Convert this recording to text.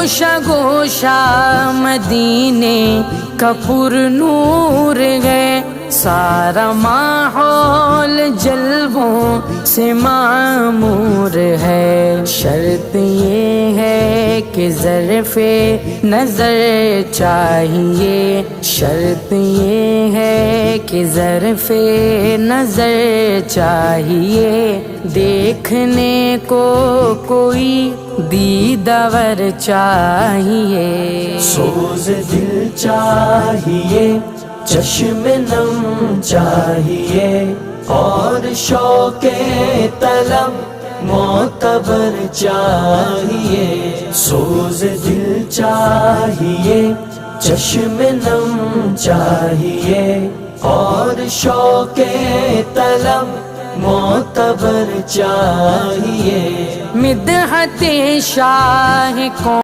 گوشہ گوشہ مدینے کا پر نور ہے، سارا ماحول جلووں سے معمور ہے۔ شرط یہ ہے کہ ظرف نظر چاہیے، شرط یہ ہے کہ ظرف نظر چاہیے، دیکھنے کو کوئی دیدور چاہیے۔ سوز دل چاہیے، چشم نم چاہیے، اور شوق طلب معتبر چاہیے۔ سوز دل چاہیے، چشم نم چاہیے، اور شوق طلب معتبر چاہیے۔ مدحت شاہ کو